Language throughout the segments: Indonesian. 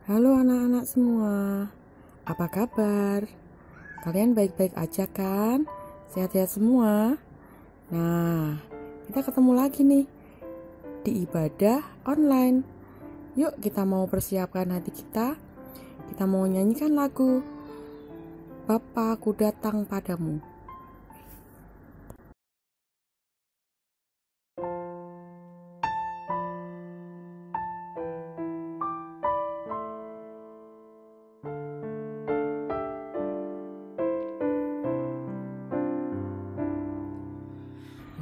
Halo anak-anak semua, apa kabar? Kalian baik-baik aja kan? Sehat-sehat semua? Nah, kita ketemu lagi nih di ibadah online. Yuk kita mau persiapkan hati kita. Kita mau nyanyikan lagu Bapa Aku Datang Padamu.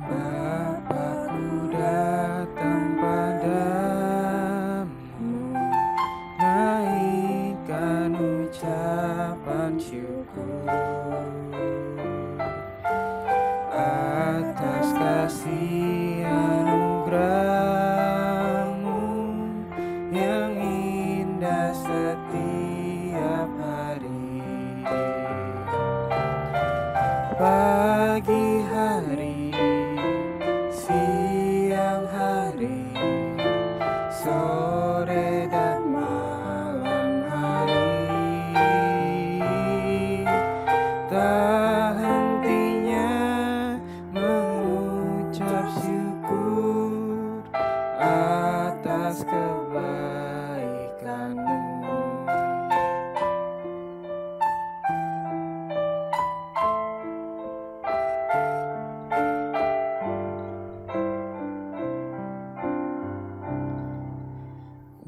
Bapakku datang padamu, naikkan ucapan syukur atas kasih anugerah-Mu yang indah setiap hari. Pagi hari, siang hari, sore dan malam hari, tak hentinya mengucap syukur atas kebaikan-Mu.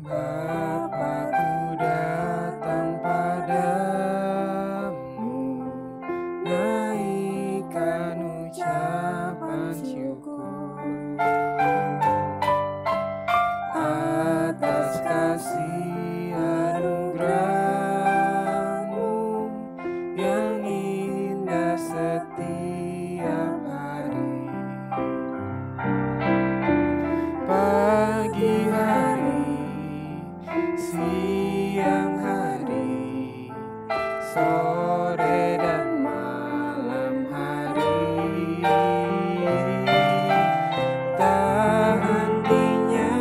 Bapakku datang padamu, naikkan ucapan syukur atas kasih anugerah-Mu yang indah setiap hari. Pagi hari, siang hari, sore dan malam hari, tak hentinya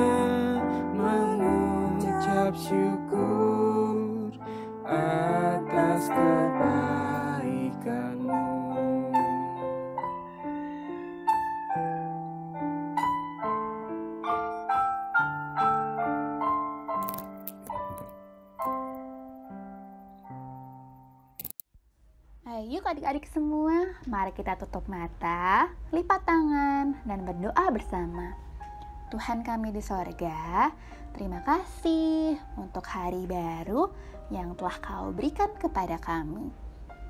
mengucap syukur atas kebaikan-Mu. Ayo adik-adik semua, mari kita tutup mata, lipat tangan, dan berdoa bersama. Tuhan kami di sorga, terima kasih untuk hari baru yang telah Kau berikan kepada kami.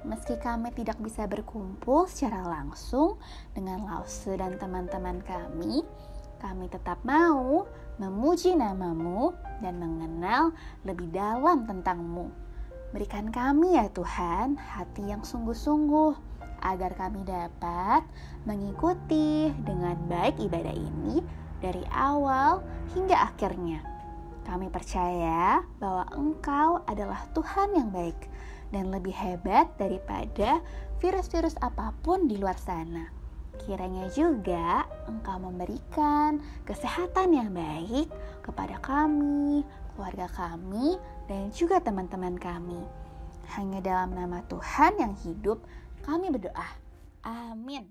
Meski kami tidak bisa berkumpul secara langsung dengan Lause dan teman-teman kami tetap mau memuji nama-Mu dan mengenal lebih dalam tentang-Mu. Berikan kami ya Tuhan hati yang sungguh-sungguh agar kami dapat mengikuti dengan baik ibadah ini dari awal hingga akhirnya. Kami percaya bahwa Engkau adalah Tuhan yang baik dan lebih hebat daripada virus-virus apapun di luar sana. Kiranya juga Engkau memberikan kesehatan yang baik kepada kami, keluarga kami, dan juga teman-teman kami. Hanya dalam nama Tuhan yang hidup kami berdoa. Amin.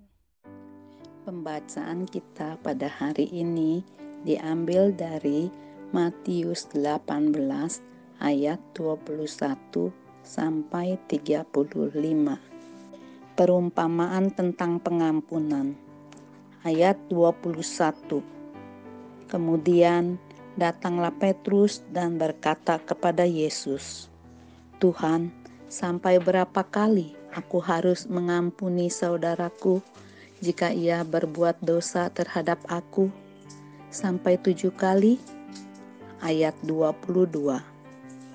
Pembacaan kita pada hari ini diambil dari Matius 18 ayat 21 sampai 35. Perumpamaan tentang pengampunan. Ayat 21. Kemudian datanglah Petrus dan berkata kepada Yesus, "Tuhan, sampai berapa kali aku harus mengampuni saudaraku jika ia berbuat dosa terhadap aku? Sampai 7 kali?" Ayat 22.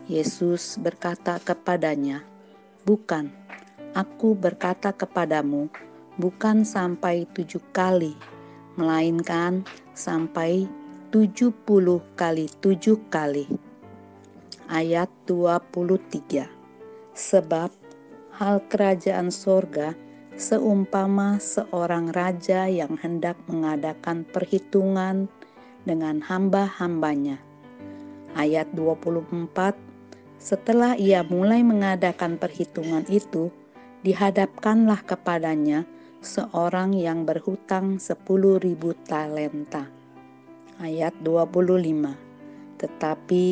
Yesus berkata kepadanya, "Bukan, aku berkata kepadamu, bukan sampai 7 kali, melainkan sampai 70 kali 7 kali." Ayat 23. Sebab hal kerajaan sorga seumpama seorang raja yang hendak mengadakan perhitungan dengan hamba-hambanya. Ayat 24, Setelah ia mulai mengadakan perhitungan itu, dihadapkanlah kepadanya seorang yang berhutang 10.000 talenta. Ayat 25. Tetapi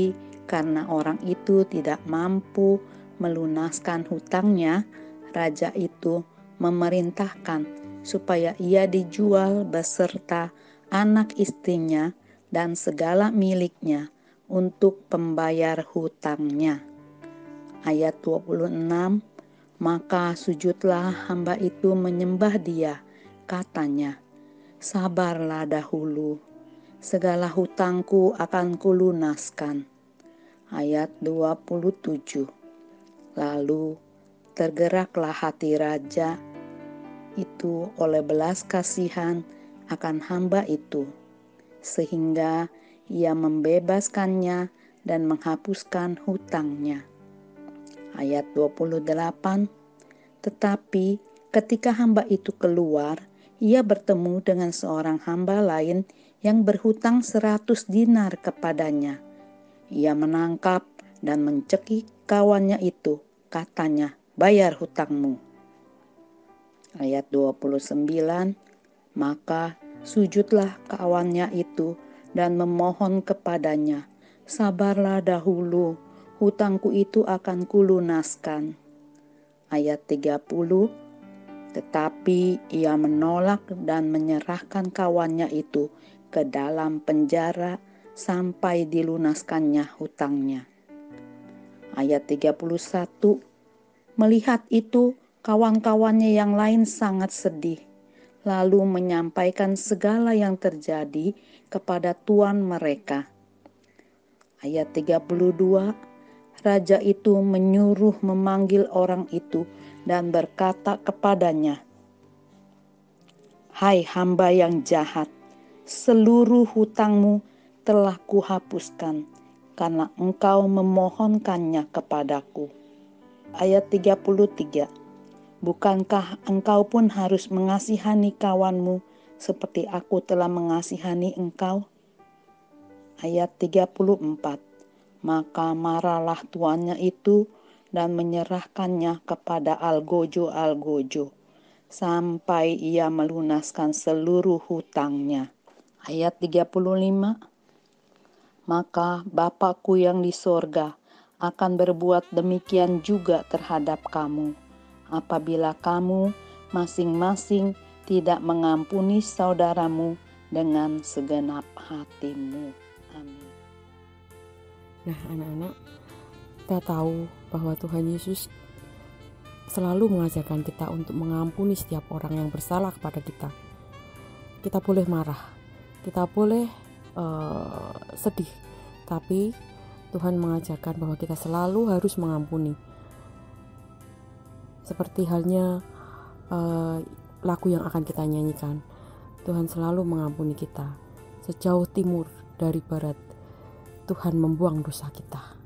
karena orang itu tidak mampu melunaskan hutangnya, raja itu memerintahkan supaya ia dijual beserta anak istrinya dan segala miliknya untuk pembayar hutangnya. Ayat 26, maka sujudlah hamba itu menyembah dia, katanya, sabarlah dahulu, segala hutangku akan kulunaskan. Ayat 27, lalu tergeraklah hati raja itu oleh belas kasihan akan hamba itu, sehingga ia membebaskannya dan menghapuskan hutangnya. Ayat 28, tetapi ketika hamba itu keluar, ia bertemu dengan seorang hamba lain yang berhutang 100 dinar kepadanya. Ia menangkap dan mencekik kawannya itu, katanya, bayar hutangmu. Ayat 29, maka sujudlah kawannya itu dan memohon kepadanya, sabarlah dahulu, hutangku itu akan kulunaskan. Ayat 30, tetapi ia menolak dan menyerahkan kawannya itu ke dalam penjara sampai dilunaskannya hutangnya. Ayat 31, melihat itu kawan-kawannya yang lain sangat sedih, lalu menyampaikan segala yang terjadi kepada tuan mereka. Ayat 32, raja itu menyuruh memanggil orang itu dan berkata kepadanya, hai hamba yang jahat, seluruh hutangmu telah kuhapuskan karena engkau memohonkannya kepadaku. Ayat 33, bukankah engkau pun harus mengasihani kawanmu seperti aku telah mengasihani engkau? Ayat 34, maka marahlah tuannya itu dan menyerahkannya kepada algojo-algojo sampai ia melunaskan seluruh hutangnya. Ayat 35, maka Bapakku yang di sorga akan berbuat demikian juga terhadap kamu, apabila kamu masing-masing tidak mengampuni saudaramu dengan segenap hatimu. Amin. Nah, anak-anak, kita tahu bahwa Tuhan Yesus selalu mengajarkan kita untuk mengampuni setiap orang yang bersalah kepada kita. Kita boleh marah, kita boleh sedih, tapi Tuhan mengajarkan bahwa kita selalu harus mengampuni. Seperti halnya lagu yang akan kita nyanyikan, Tuhan selalu mengampuni kita. Sejauh timur dari barat, Tuhan membuang dosa kita.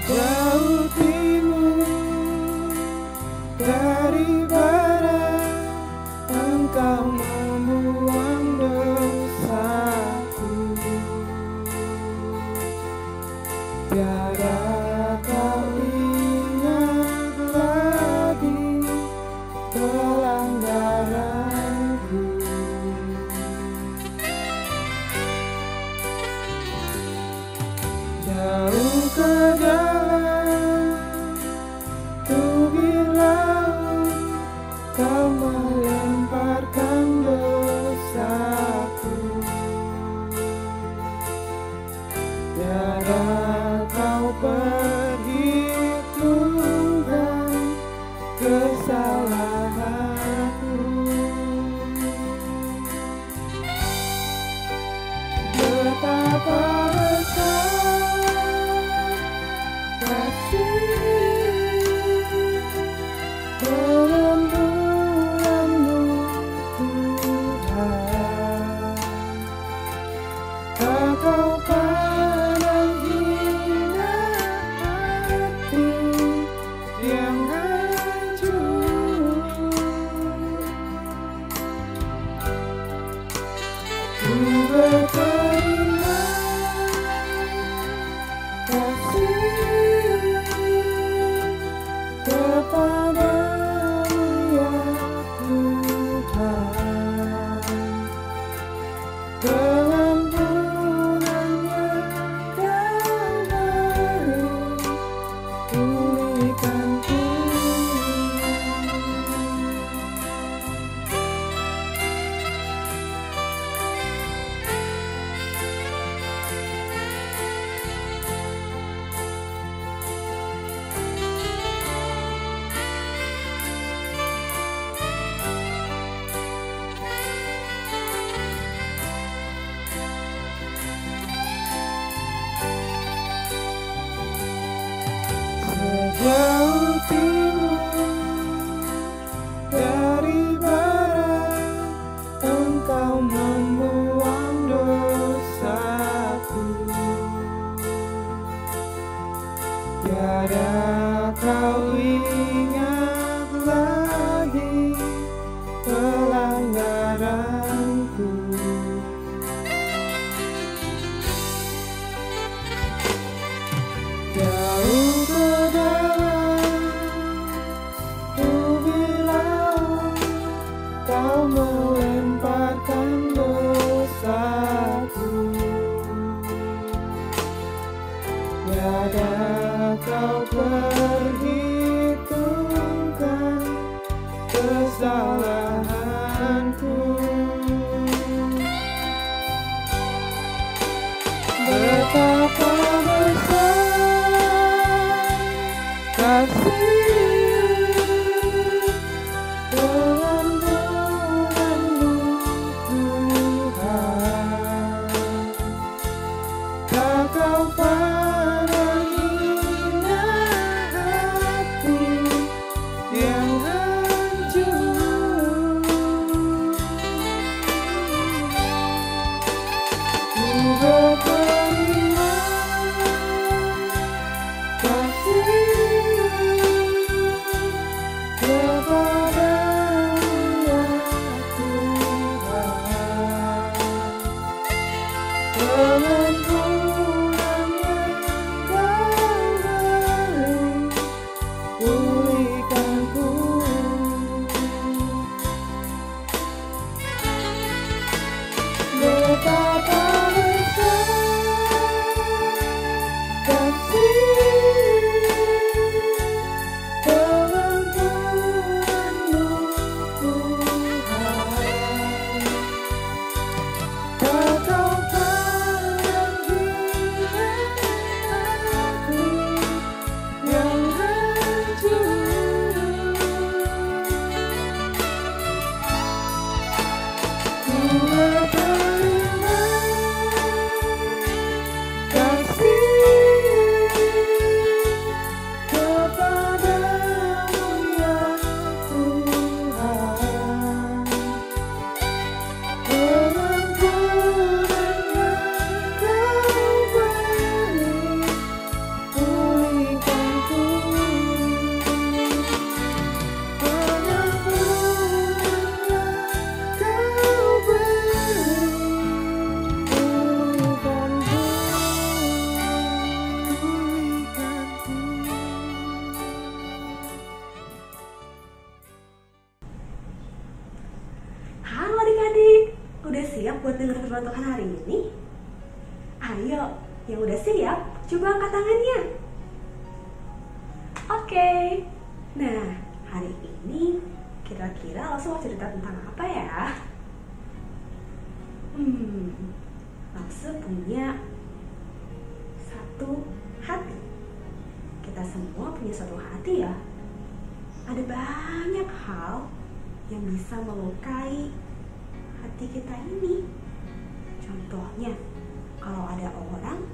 Jauh timur dari barat, engkau membuang dosaku. Tiada kau ingat lagi pelanggaranku. Jauh ke dalam tubir laut, kau melemparkan dosaku. Tiada kau perhitungkan kesalahanku. Betapa berterima kasih kepadamu ya Tuhan, pengampunannya Kau beri, pulihkanku. Sejauh timur dari barat, Engkau membuang dosaku. Tiada Kau ingat lagi pelanggaranku. Jauh ke dalam tubir laut, Kau melemparkan dosaku. Tiada Kau perhitungkan kesalahanku. Betapa besar kasih pengampunanmu Tuhan, tak Kau pandang hina hati yang hancur. Ku berterima kasih kepadamu ya Tuhan, pengampunannya Kau beri, pulihkanku. Betapa besar kasih pengampunanmu Tuhan, tak Kau pandang hina hati yang hancur. Ku berterima kasih kepadamu ya Tuhan, pengampunannya Kau beri, pulihkanku. Pengampunannya Kau beri, pulihkanku. Halo adik-adik, udah siap buat denger firman Tuhan hari ini? Ayo, yang udah siap, coba angkat tangannya. Oke, nah hari ini kira-kira Elsa mau cerita tentang apa ya? Elsa punya satu hati. Kita semua punya satu hati ya. Ada banyak hal yang bisa melukai hati kita ini. Contohnya, kalau ada orang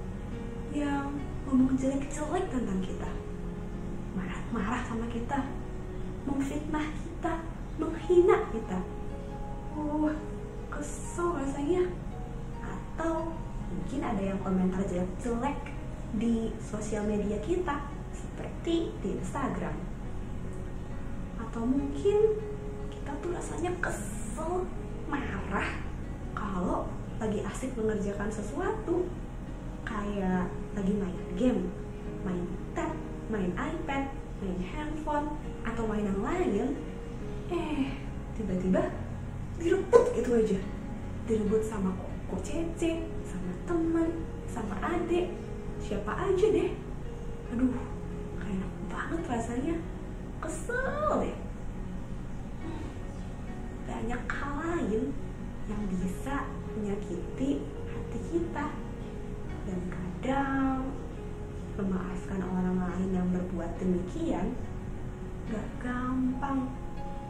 yang ngomong jelek-jelek tentang kita, marah-marah sama kita, memfitnah kita, menghina kita, kesel rasanya. Atau mungkin ada yang komentar jelek-jelek di sosial media kita, seperti di Instagram. Atau mungkin kita tuh rasanya kesel, marah kalau lagi asik mengerjakan sesuatu, kayak lagi main game, main tab, main iPad, main handphone, atau main yang lain, tiba-tiba direbut gitu aja. Direbut sama koko Cece, sama teman, sama adik, siapa aja deh. Aduh, gak enak banget rasanya. Kesel deh. Banyak hal lain yang bisa menyakiti hati kita. Dan kadang memaafkan orang lain yang berbuat demikian gak gampang.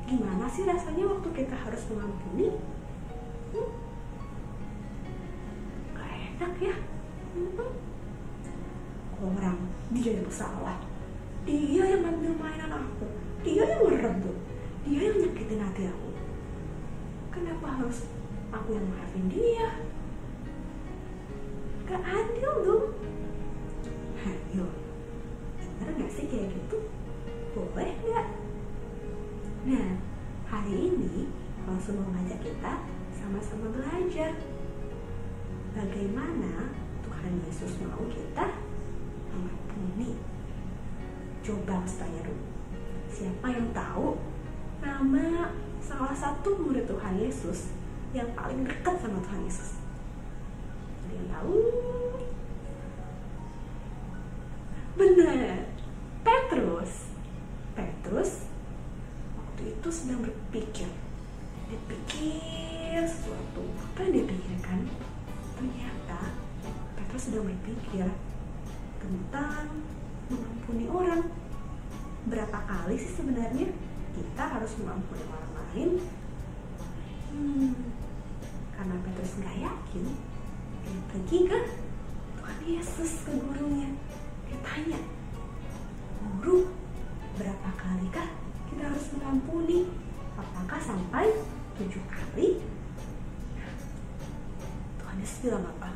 Gimana sih rasanya waktu kita harus mengampuni? Gak enak ya. Orang, dia yang salah, dia yang ngambil mainan aku, dia yang merebut, dia yang nyakitin hati aku. Kenapa harus aku yang maafin dia? Gak adil dong. Ayo, bener gak sih kayak gitu? Boleh gak? Nah, hari ini langsung mau ngajak kita sama-sama belajar bagaimana Tuhan Yesus mau kita mengampuni. Coba tanya dulu, siapa yang tahu nama salah satu murid Tuhan Yesus yang paling dekat sama Tuhan Yesus? Ada yang tahu? Benar, Petrus. Petrus waktu itu sedang berpikir sesuatu. Apa yang dia pikirkan? Ternyata Petrus sedang berpikir tentang mengampuni orang. Berapa kali sih sebenarnya kita harus mengampuni orang lain? Karena Petrus nggak yakin, dia pergi ke Tuhan Yesus, ke gurunya. Dia tanya, "Guru, berapa kalikah kita harus mengampuni? Apakah sampai 7 kali?" Tuhan Yesus bilang apa?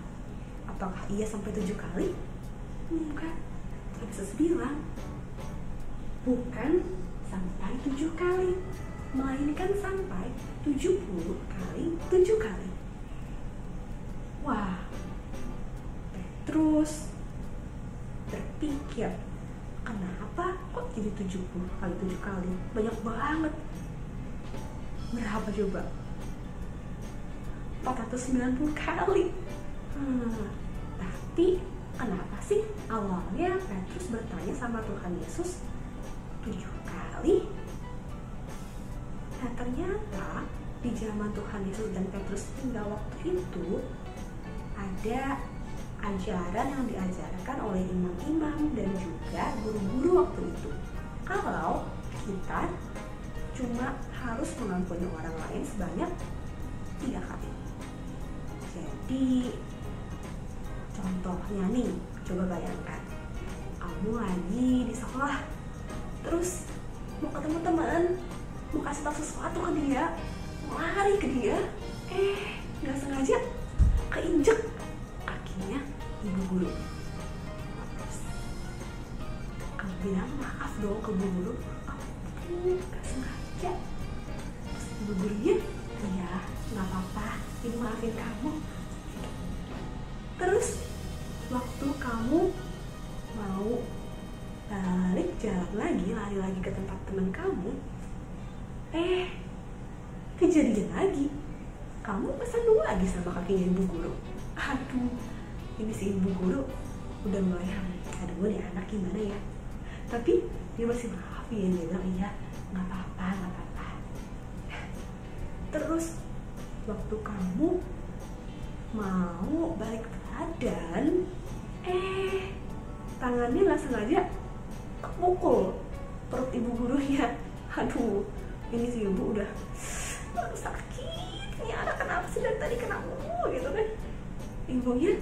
Apakah iya sampai 7 kali? Bukan. Tuhan Yesus bilang, bukan sampai 7 kali, melainkan sampai 70 kali 7 kali. Wah, Petrus berpikir, kenapa kok jadi 70 kali 7 kali? Banyak banget. Berapa coba? 490 kali. Tapi kenapa sih awalnya Petrus bertanya sama Tuhan Yesus 7 kali? Nah, ternyata di zaman Tuhan Yesus dan Petrus tinggal waktu itu ada ajaran yang diajarkan oleh imam-imam dan juga guru-guru waktu itu. Kalau kita cuma harus mengampuni orang lain sebanyak 3 kali. Jadi contohnya nih, coba bayangkan kamu lagi di sekolah, terus mau ketemu teman, mau kasih tahu sesuatu ke dia, mau lari ke dia, nggak sengaja keinjek kakinya ibu guru. Terus kamu bilang maaf dong ke ibu guru, aku nggak sengaja. Terus ibu gurunya, iya nggak apa-apa, ibu maafin kamu. Terus waktu kamu mau balik jalan lagi, lari lagi ke tempat teman kamu, kejadian lagi, kamu kesandung lagi sama kakinya ibu guru. Aduh, ini si ibu guru udah mulai, aduh nih anak gimana ya, tapi dia masih maafin, dia bilang iya nggak apa-apa. Terus waktu kamu mau balik badan, tangannya nggak sengaja kepukul perut ibu gurunya. Aduh, ini si ibu udah sakit, ini anak kenapa sih dari tadi kena gitu kan. Ibunya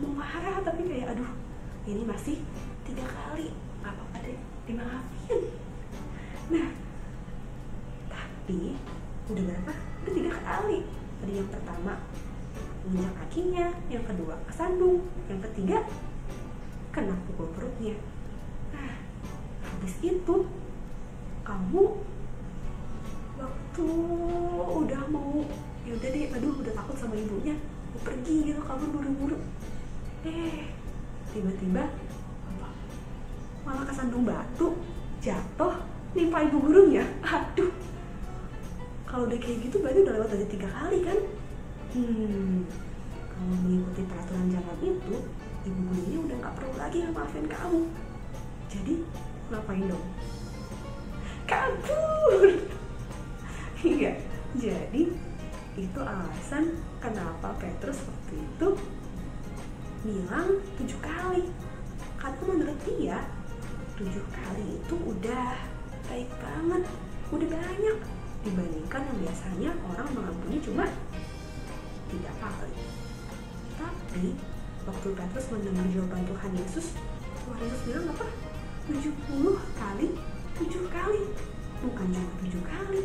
mau marah tapi kayak aduh ini masih 3 kali, gak apa-apa deh, dimaafin. Nah, tapi udah berapa? Udah 3 kali. Tadi yang pertama menginjak kakinya, yang kedua kesandung, yang ketiga kena pukul perutnya. Nah, habis itu kamu waktu udah mau ya udah deh, aduh udah takut sama ibunya, mau pergi gitu, kabur buru-buru. Tiba-tiba apa, malah kesandung batu, jatuh, nimpa ibu gurunya. Aduh, kalau udah kayak gitu berarti udah lewat dari 3 kali kan. Kalau mengikuti peraturan zaman itu, ibu gurunya udah gak perlu lagi ngemaafin kamu. Jadi ngapain dong? Kabur. Iya, jadi itu alasan kenapa Petrus waktu itu bilang 7 kali. Karena menurut dia 7 kali itu udah baik banget, udah banyak dibandingkan yang biasanya orang mengampuni cuma 3 kali. Tapi waktu Petrus mendengar jawaban Tuhan Yesus bilang apa? 70 kali 7 kali, bukan cuma 7 kali,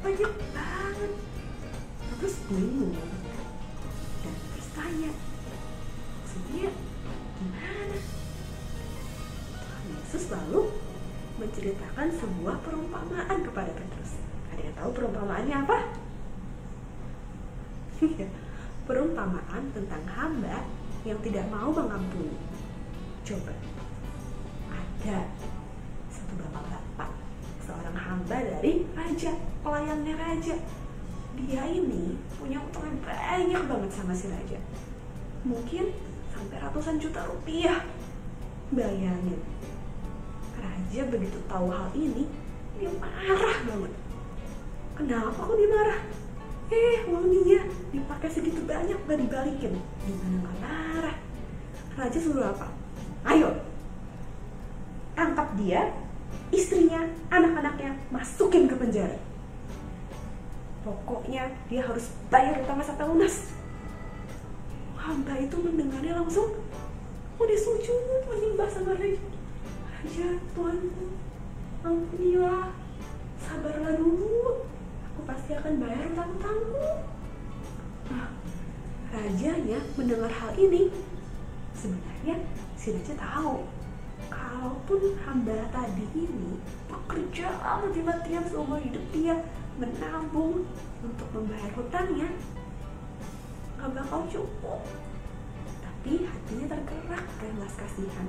banyak banget. Petrus bingung dan terus tanya, maksudnya gimana? Tuhan Yesus lalu menceritakan sebuah perumpamaan kepada Petrus. Ada yang tahu perumpamaannya apa? Perumpamaan tentang hamba yang tidak mau mengampuni. Coba, ada satu bapak-bapak, seorang hamba dari raja, pelayannya raja. Dia ini punya utang banyak banget sama si raja, mungkin sampai ratusan juta rupiah. Bayangin, raja begitu tahu hal ini, dia marah banget. Kenapa kok dia marah? Uang dia dipakai segitu banyak gak dibalikin. Gimana gak marah? Raja suruh apa? Ayo, tangkap dia, istrinya, anak-anaknya, masukin ke penjara. Pokoknya dia harus bayar utangnya sampai lunas. Hamba itu mendengarnya langsung udah sujud menyembah sama raja. Raja, Tuanku, ampunilah, sabarlah dulu, aku pasti akan bayar utang-utangku. Nah, rajanya mendengar hal ini. Sebenarnya si raja tahu kalaupun hamba tadi ini bekerja mati-matian seumur hidup dia menabung untuk membayar hutangnya, gak bakal cukup. Tapi hatinya tergerak oleh belas kasihan.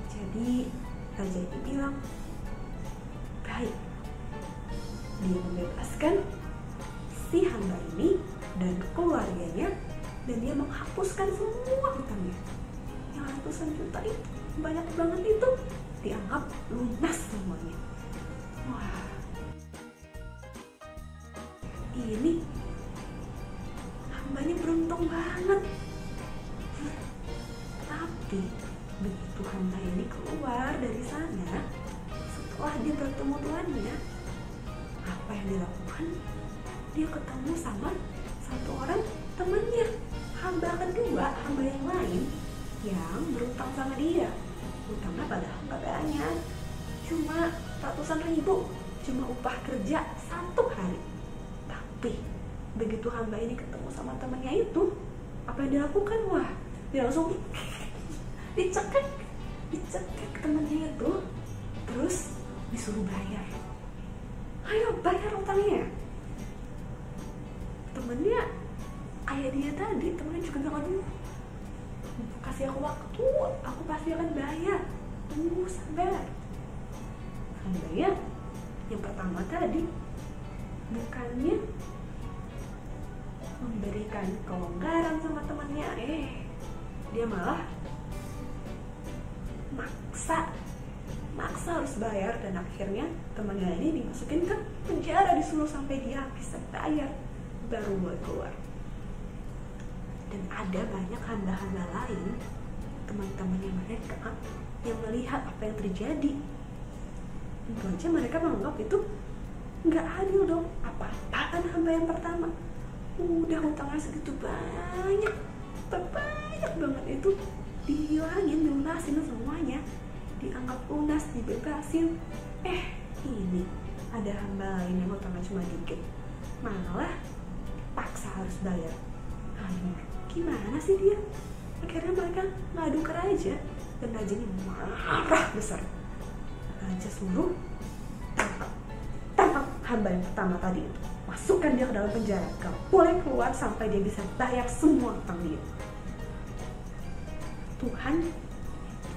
Jadi raja itu bilang, baik. Dia membebaskan si hamba ini dan keluarganya, dan dia menghapuskan semua hutangnya. Yang ratusan juta itu, banyak banget itu, dianggap lunas semuanya. Wah, ini hambanya beruntung banget. Tapi begitu hamba ini keluar dari sana, setelah dia bertemu Tuhannya, apa yang dilakukan? Dia ketemu sama satu orang temannya, hamba kedua, hamba yang lain yang berutang sama dia. Utangnya padahal nggak banyak, cuma ratusan ribu, cuma upah kerja 1 hari. Tapi begitu hamba ini ketemu sama temannya itu, apa yang dilakukan? Wah, dia langsung dicekek temannya itu, terus disuruh bayar. Ayo bayar utangnya. Temennya kayak dia tadi, temennya juga bilang, aduh, kasih aku waktu, aku pasti akan bayar. Sabar. Hambanya yang pertama tadi bukannya memberikan kelonggaran sama temannya, dia malah maksa harus bayar, dan akhirnya temannya ini dimasukin ke penjara, disuruh sampai dia bisa bayar baru boleh keluar. Dan ada banyak hamba-hamba lain, teman-temannya mereka, yang melihat apa yang terjadi. Tentu aja mereka menganggap itu nggak adil dong. Apa-apaan hamba yang pertama, udah hutangnya segitu banyak banget itu, dihilangin, dilunasin semuanya, dianggap lunas, dibebasin. Ini ada hamba lain yang hutangnya cuma dikit, malah paksa harus bayar. Aduh, gimana sih dia? Akhirnya mereka ngadu ke raja, dan rajanya marah besar. Raja suruh tangkap hamba yang pertama tadi itu. masukkan dia ke dalam penjara, gak boleh keluar sampai dia bisa bayar semua utang dia. Tuhan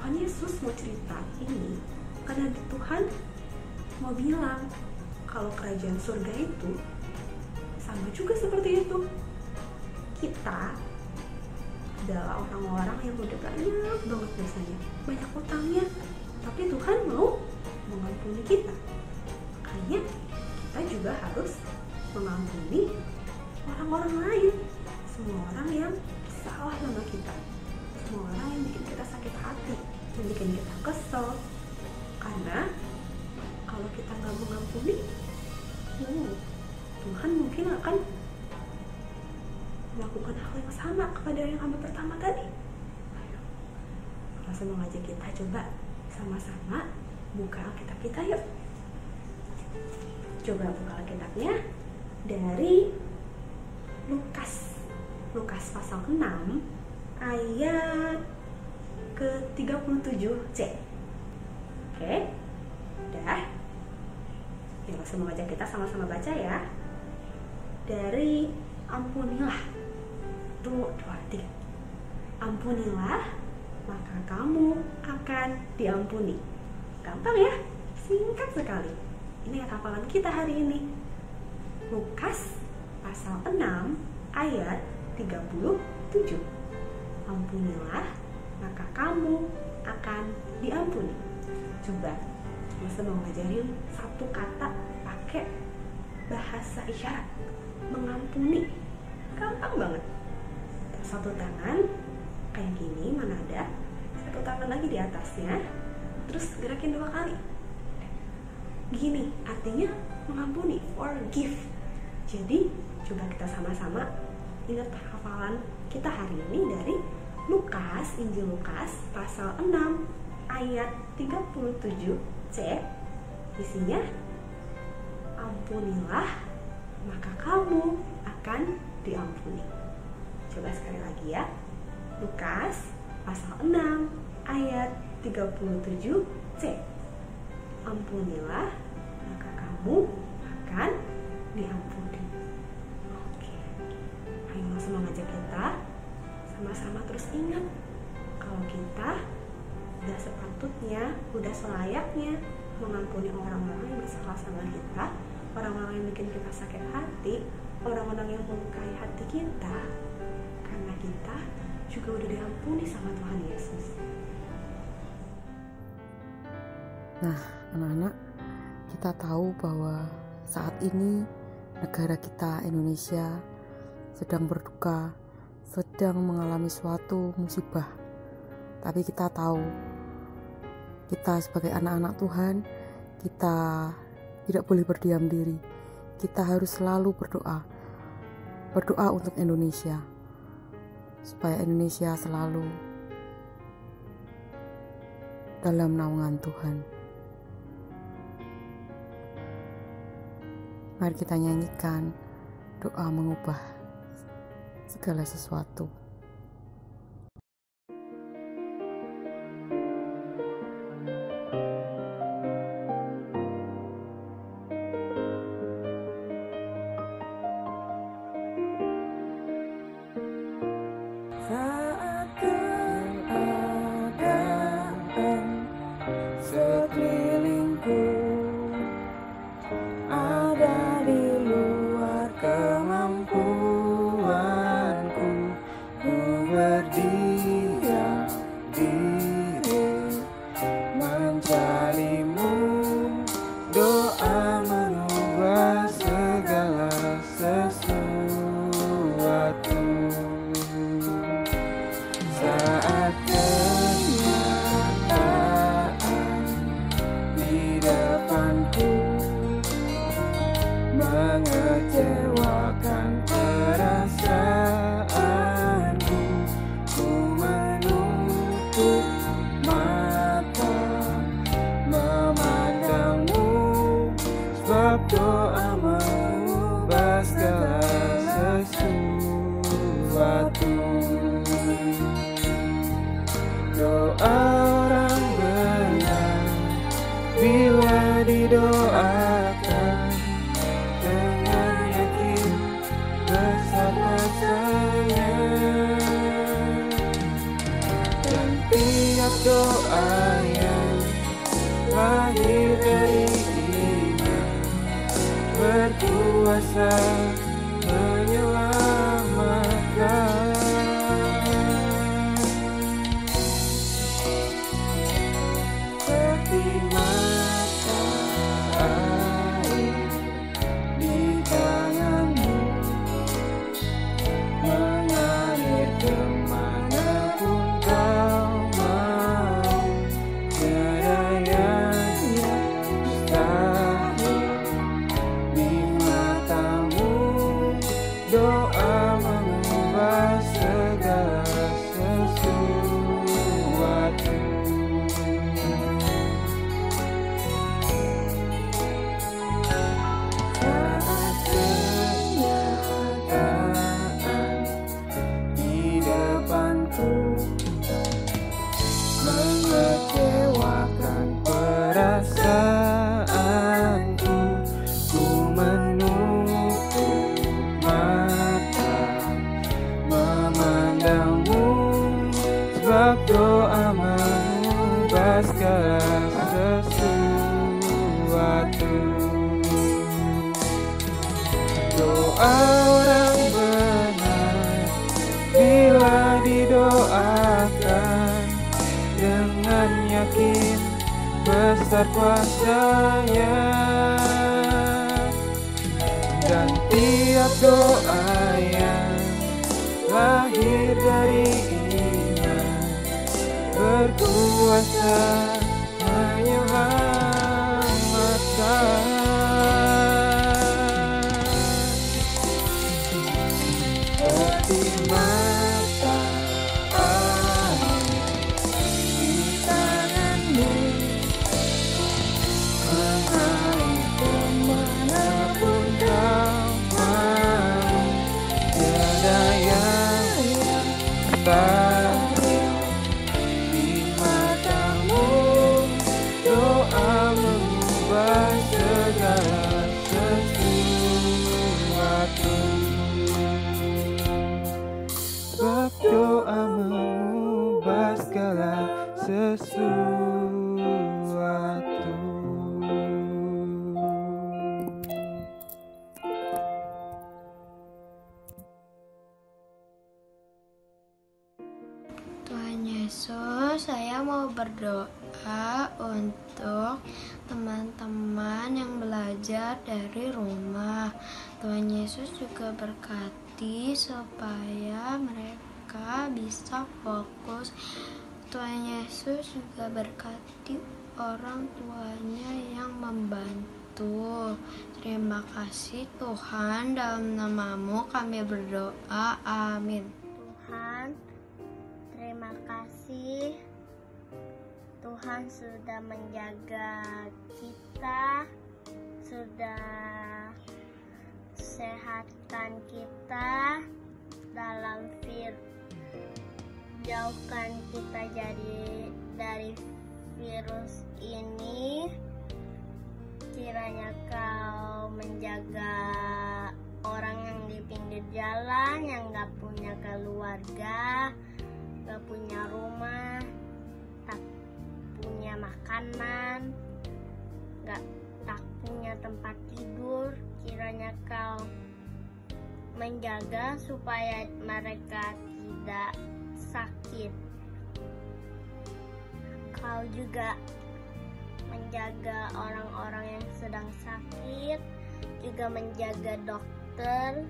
Yesus mau cerita ini karena Tuhan mau bilang kalau kerajaan surga itu sama juga seperti itu. Kita adalah orang-orang yang udah banyak banget biasanya, banyak utangnya, tapi Tuhan mau mengampuni kita. Makanya kita juga harus mengampuni orang-orang lain, semua orang yang salah sama kita, semua orang yang bikin kita sakit hati, yang bikin kita kesel. Karena kalau kita nggak mengampuni, Tuhan mungkin akan melakukan hal yang sama kepada yang hamba pertama tadi. Ayo, langsung mengajak kita coba sama-sama buka Alkitab kita yuk. Coba buka Alkitabnya dari Lukas pasal 6 ayat ke-37c. Oke, udah. Ya, langsung mengajak kita sama-sama baca ya. Dari ampunilah. 1, 2, 3. Ampunilah, maka kamu akan diampuni. Gampang ya, singkat sekali. Ini hafalan kita hari ini. Lukas pasal 6 ayat 37. Ampunilah, maka kamu akan diampuni. Coba Masa mau ngajarin satu kata pakai bahasa isyarat. Mengampuni. Gampang banget. Satu tangan kayak gini, mana ada. Satu tangan lagi di atasnya. Terus gerakin 2 kali. Gini, artinya mengampuni, forgive. Jadi, coba kita sama-sama ingat hafalan kita hari ini dari Lukas, Injil Lukas, pasal 6, ayat 37c. Isinya, ampunilah, maka kamu akan diampuni. Coba sekali lagi ya. Lukas, pasal 6, ayat 37c. Ampunilah, maka kamu akan diampuni. Oke, ayo langsung mengajak kita sama-sama terus ingat kalau kita udah sepatutnya, udah selayaknya mengampuni orang-orang yang bersalah sama kita, orang-orang yang bikin kita sakit hati, orang-orang yang melukai hati kita, karena kita juga udah diampuni sama Tuhan Yesus. Nah, anak-anak, kita tahu bahwa saat ini negara kita Indonesia sedang berduka, sedang mengalami suatu musibah. Tapi kita tahu, kita sebagai anak-anak Tuhan, kita tidak boleh berdiam diri. Kita harus selalu berdoa. Berdoa untuk Indonesia, supaya Indonesia selalu dalam naungan Tuhan. Mari kita nyanyikan doa mengubah segala sesuatu. Saat keadaan sekelilingku ada di luar kemampuanku, Setiap doa yang lahir dari iman berkuasa menyelamatkan. Seperti mata air di tanganmu, mengalir kemanapun kau mau. Tiada yang mustahil di matamu. Doa mengubah segala sesuatu. Saat kenyataan di depanku mengecewakan perasaanku, ku menutup mata memandangmu, sebab doa mengubah segala sesuatu. Doa orang benar bila didoakan dengan yakin besar kuasanya, dan tiap doa yang lahir dari iman berkuasa menyelamatkan. Seperti mata air di tanganmu, mengalir kemanapun kau mau. Tiada yang mustahil di matamu. Doa mengubah segala sesuatu. Sebab doa mengubah segala sesuatu. Tuhan Yesus, saya mau berdoa untuk teman-teman yang belajar dari rumah. Tuhan Yesus juga berkati supaya mereka bisa fokus. Tuhan Yesus juga berkati orang tuanya yang membantu. Terima kasih Tuhan, dalam nama-Mu kami berdoa, amin. Tuhan, terima kasih. Tuhan sudah menjaga kita, sudah sehatkan kita dalam jauhkan kita dari virus ini. Kiranya Kau menjaga orang yang di pinggir jalan, yang gak punya keluarga, gak punya rumah, tak punya makanan, tak punya tempat tidur. Kiranya Kau menjaga supaya mereka tidak sakit. Kau juga menjaga orang-orang yang sedang sakit, juga menjaga dokter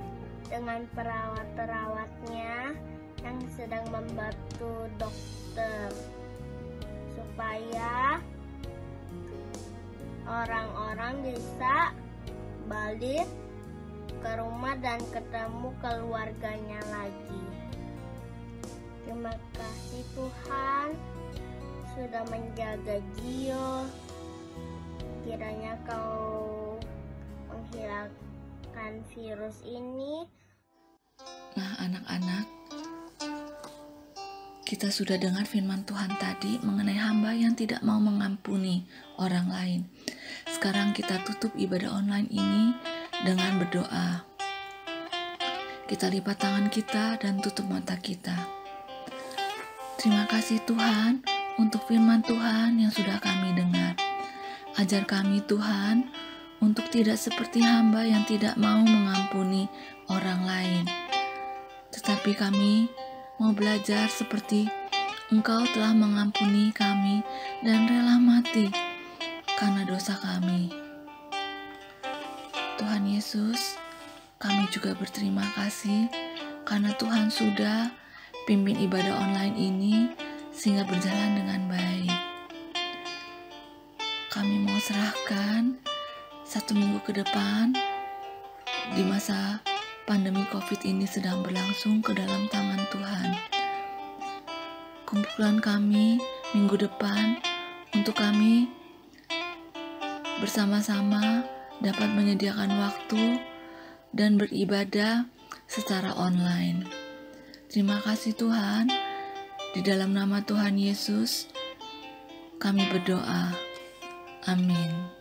dengan perawat-perawatnya yang sedang membantu dokter, supaya orang-orang bisa balik ke rumah dan ketemu keluarganya lagi. Terima kasih Tuhan sudah menjaga Gio. Kiranya Kau menghilangkan virus ini. Nah, anak-anak, kita sudah dengar firman Tuhan tadi mengenai hamba yang tidak mau mengampuni orang lain. Sekarang kita tutup ibadah online ini dengan berdoa. Kita lipat tangan kita dan tutup mata kita. Terima kasih Tuhan untuk firman Tuhan yang sudah kami dengar. Ajar kami Tuhan untuk tidak seperti hamba yang tidak mau mengampuni orang lain, tetapi kami mau belajar seperti Engkau telah mengampuni kami dan rela mati karena dosa kami. Tuhan Yesus, kami juga berterima kasih karena Tuhan sudah pimpin ibadah online ini sehingga berjalan dengan baik. Kami mau serahkan 1 minggu ke depan di masa pandemi COVID ini sedang berlangsung ke dalam tangan Tuhan. Kumpulan kami minggu depan untuk kami bersama-sama dapat menyediakan waktu dan beribadah secara online. Terima kasih Tuhan, di dalam nama Tuhan Yesus kami berdoa. Amin.